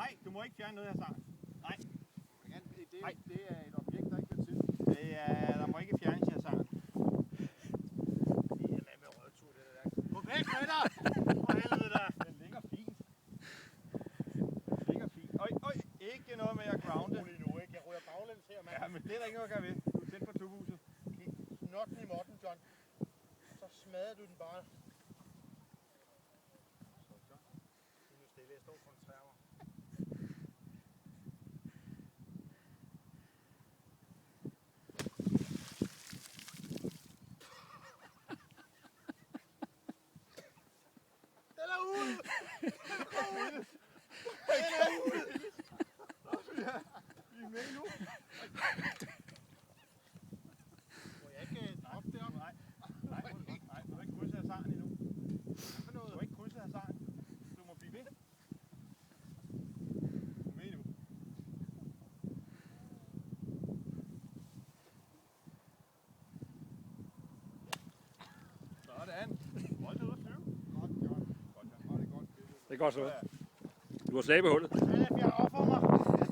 Nej, du må ikke fjerne noget her sang. Nej. Det er et objekt, der ikke vil til. Der må ikke fjernes her sang. Det er med rødtur, det der. Gå væk med dig! For helvede da! Den ligger fint. Den ligger fint. Øj, ikke noget med at grounde. Rolig nu, ikke? Jeg ryger baglæns her, mand. Ja, men det er der ikke noget at gøre ved. Du er tæt på klubhuset. Kig snotten i måtten, John. Og så smadrer du den bare. Nu stille, jeg står og koncentrerer mig. Den er ude! Den er ude! Vi er med nu. Må jeg ikke droppe det op? Nej, du har ikke krydset hasarden endnu. Du har ikke krydset hasarden. Du må blive ved. Du er med nu. Sådan. Hold det ud at flyve. Godt, John. Godt, ja. Det er godt. Det er godt så. Du har slæbehullet. Jeg offer mig.